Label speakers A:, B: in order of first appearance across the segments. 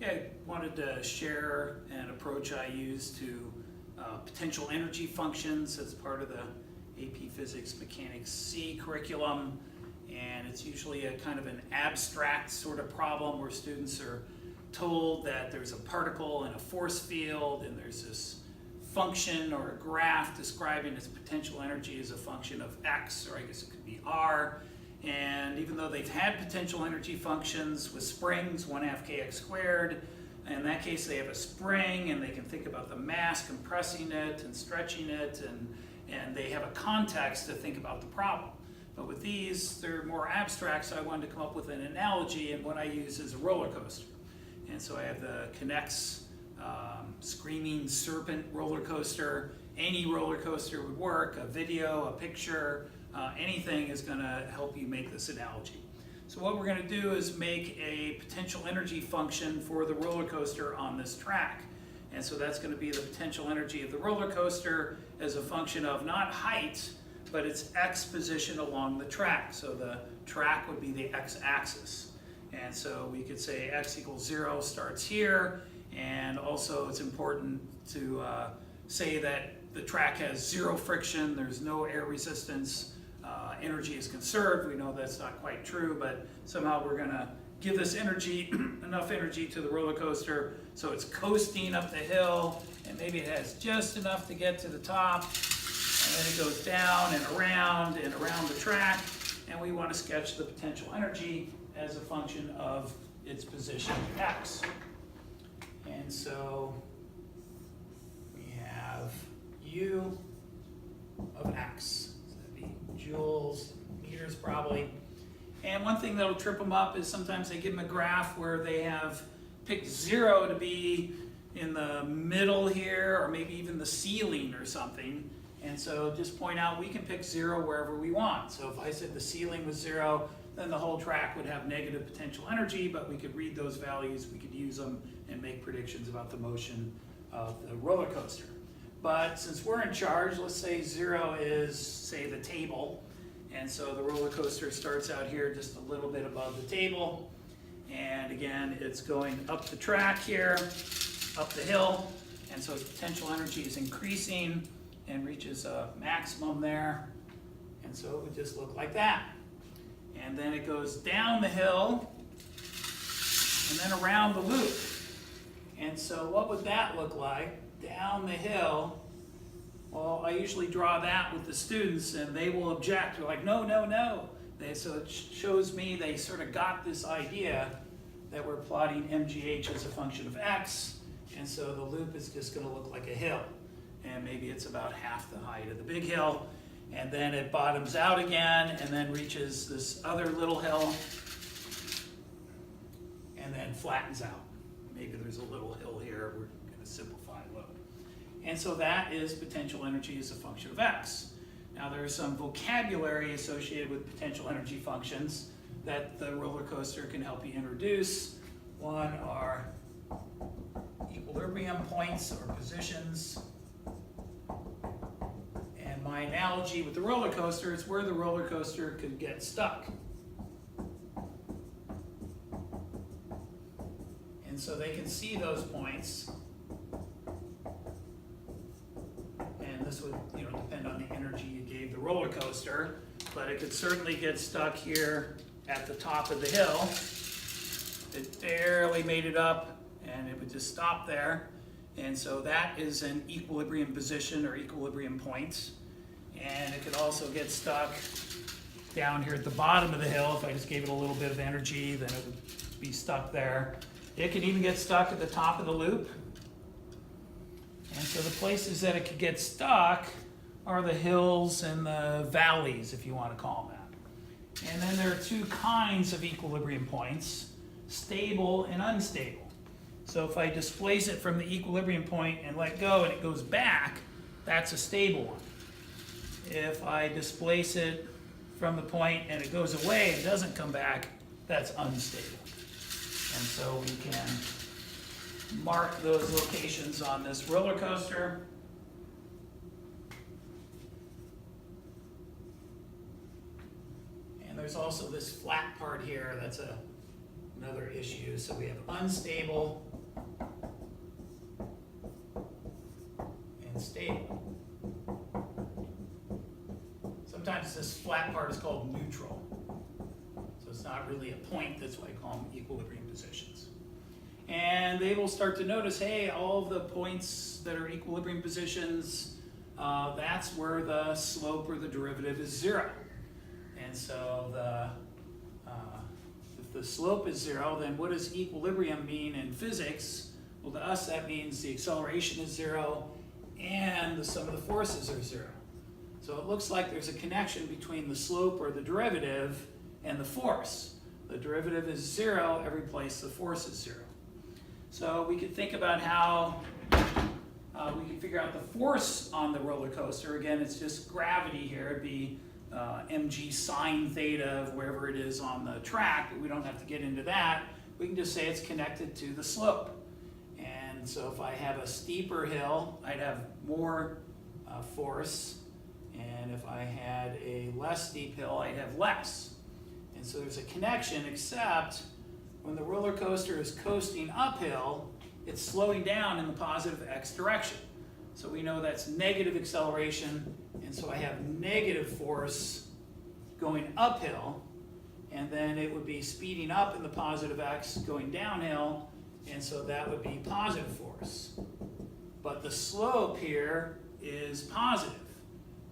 A: Yeah, I wanted to share an approach I use to potential energy functions as part of the AP Physics Mechanics C curriculum. And it's usually a kind of an abstract sort of problem where students are told that there's a particle in a force field and there's this function or a graph describing its potential energy as a function of x, or I guess it could be r. And even though they've had potential energy functions with springs, 1/2 kx squared, in that case they have a spring and they can think about the mass compressing it and stretching it, and they have a context to think about the problem. But with these, they're more abstract, so I wanted to come up with an analogy, and what I use is a roller coaster. And so I have the K'NEX Screaming Serpent roller coaster. Any roller coaster would work, a video, a picture, anything is going to help you make this analogy. So what we're going to do is make a potential energy function for the roller coaster on this track. And so that's going to be the potential energy of the roller coaster as a function of not height, but its x position along the track. So the track would be the x-axis. And so we could say x equals 0 starts here, and also it's important to say that the track has 0 friction, there's no air resistance, energy is conserved. We know that's not quite true, but somehow we're going to give this energy, enough energy to the roller coaster so it's coasting up the hill, and maybe it has just enough to get to the top, and then it goes down and around the track, and we want to sketch the potential energy as a function of its position x. And so we have U of x. So that'd be joules, meters probably. And one thing that'll trip them up is sometimes I give them a graph where they have picked 0 to be in the middle here, or maybe even the ceiling or something. And so just point out we can pick 0 wherever we want. So if I said the ceiling was 0, then the whole track would have negative potential energy, but we could read those values, we could use them and make predictions about the motion of the roller coaster. But since we're in charge, let's say 0 is, say, the table. And so the roller coaster starts out here just a little bit above the table. And again, it's going up the track here, up the hill. And so its potential energy is increasing and reaches a maximum there. And so it would just look like that. And then it goes down the hill and then around the loop. And so what would that look like? Down the hill. Well, I usually draw that with the students and they will object. They're like, no, no, no. So it shows me they sort of got this idea that we're plotting MGH as a function of x. And so the loop is just going to look like a hill. And maybe it's about half the height of the big hill. And then it bottoms out again and then reaches this other little hill and then flattens out. Maybe there's a little hill here. We're going to simplify a little. And so that is potential energy as a function of x. Now there's some vocabulary associated with potential energy functions that the roller coaster can help you introduce. One are equilibrium points or positions. And my analogy with the roller coaster is where the roller coaster could get stuck. And so they can see those points. And this would, depend on the energy you gave the roller coaster, but it could certainly get stuck here at the top of the hill. It barely made it up, and it would just stop there. And so that is an equilibrium position or equilibrium point. And it could also get stuck down here at the bottom of the hill. If I just gave it a little bit of energy, then it would be stuck there. It could even get stuck at the top of the loop. And so the places that it could get stuck are the hills and the valleys, if you want to call them that. And then there are two kinds of equilibrium points, stable and unstable. So if I displace it from the equilibrium point and let go and it goes back, that's a stable one. If I displace it from the point and it goes away and doesn't come back, that's unstable. And so we can mark those locations on this roller coaster. And there's also this flat part here, that's another issue. So we have unstable and stable. Sometimes this flat part is called neutral. So it's not really a point, that's why I call them equilibrium positions. And they will start to notice, hey, all of the points that are equilibrium positions, that's where the slope or the derivative is 0. And so if the slope is 0, then what does equilibrium mean in physics? Well, to us that means the acceleration is 0 and the sum of the forces are 0. So it looks like there's a connection between the slope or the derivative and the force. The derivative is 0 every place the force is 0. So we could think about how we can figure out the force on the roller coaster. Again, it's just gravity here. It'd be mg sine theta of wherever it is on the track, but we don't have to get into that. We can just say it's connected to the slope. And so if I have a steeper hill, I'd have more force. And if I had a less steep hill, I'd have less. And so there's a connection, except when the roller coaster is coasting uphill, it's slowing down in the positive x direction. So we know that's negative acceleration, and so I have negative force going uphill, and then it would be speeding up in the positive x going downhill, and so that would be positive force. But the slope here is positive.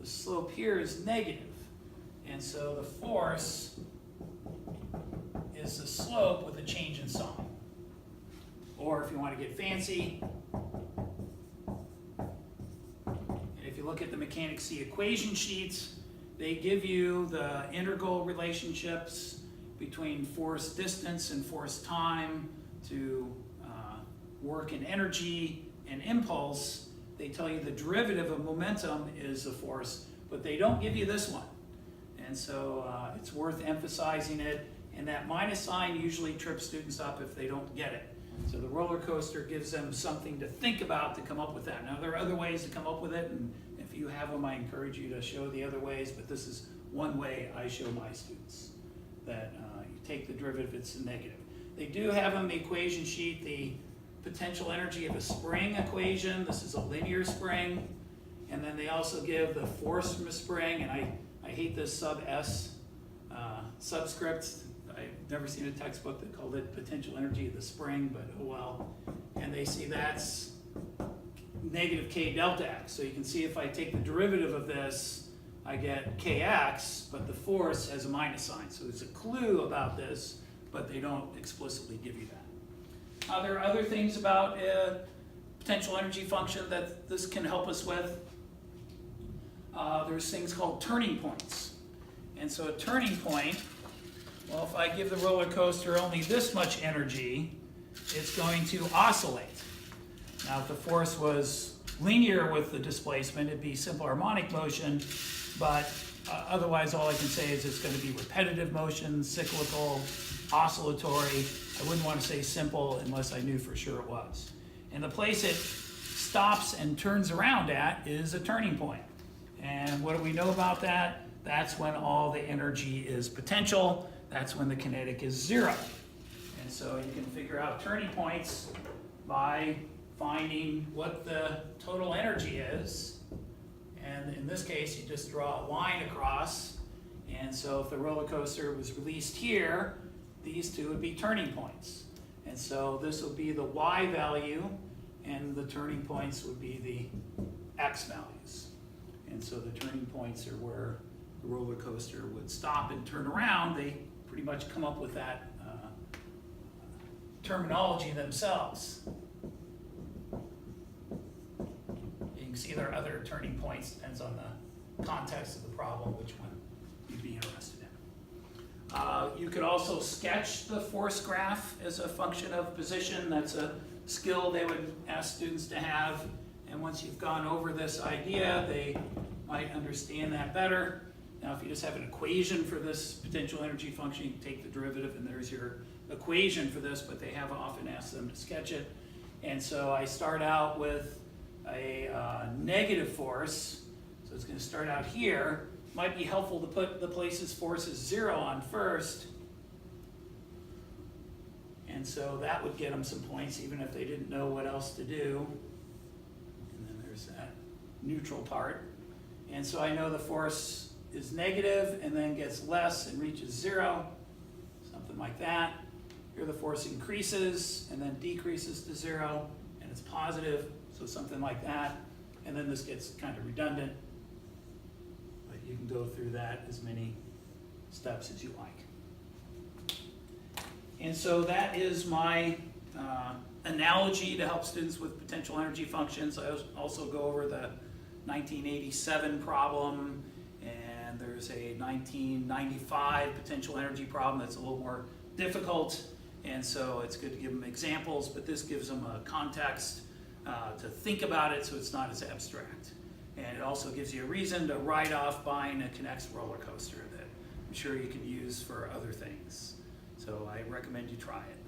A: The slope here is negative. And so the force is the slope with a change in sign. Or if you want to get fancy, and if you look at the Mechanics C equation sheets, they give you the integral relationships between force distance and force time to work and energy and impulse. They tell you the derivative of momentum is a force, but they don't give you this one. And so it's worth emphasizing it. And that minus sign usually trips students up if they don't get it. So the roller coaster gives them something to think about to come up with that. Now there are other ways to come up with it, and if you have them, I encourage you to show the other ways, but this is one way I show my students, that you take the derivative, it's a negative. They do have on the equation sheet the potential energy of a spring equation. This is a linear spring. And then they also give the force from a spring, and I hate this sub S subscript. I've never seen a textbook that called it potential energy of the spring, but oh well. And they see that's negative k delta x. So you can see if I take the derivative of this, I get kx, but the force has a minus sign. So there's a clue about this, but they don't explicitly give you that. There are other things about potential energy function that this can help us with. There's things called turning points. And so a turning point, well, if I give the roller coaster only this much energy, it's going to oscillate. Now, if the force was linear with the displacement, it'd be simple harmonic motion, but otherwise all I can say is it's going to be repetitive motion, cyclical, oscillatory. I wouldn't want to say simple unless I knew for sure it was. And the place it stops and turns around at is a turning point. And what do we know about that? That's when all the energy is potential. That's when the kinetic is 0. And so you can figure out turning points by finding what the total energy is. And in this case, you just draw a line across. And so if the roller coaster was released here, these two would be turning points. And so this will be the y value, and the turning points would be the x values. And so the turning points are where the roller coaster would stop and turn around. They pretty much come up with that terminology themselves. You can see there are other turning points, depends on the context of the problem, which one you'd be interested in. You could also sketch the force graph as a function of position. That's a skill they would ask students to have. And once you've gone over this idea, they might understand that better. Now, if you just have an equation for this potential energy function, you can take the derivative and there's your equation for this, but they have often asked them to sketch it. And so I start out with a negative force. So it's going to start out here. Might be helpful to put the places force is 0 on first. And so that would get them some points even if they didn't know what else to do. And then there's that neutral part. And so I know the force is negative and then gets less and reaches 0, something like that. Here the force increases and then decreases to 0, and it's positive, so something like that. And then this gets kind of redundant, but you can go through that as many steps as you like. And so that is my analogy to help students with potential energy functions. I also go over the 1987 problem, and there's a 1995 potential energy problem that's a little more difficult. And so it's good to give them examples, but this gives them a context to think about it so it's not as abstract. And it also gives you a reason to write off buying a K'NEX roller coaster that I'm sure you can use for other things. So I recommend you try it.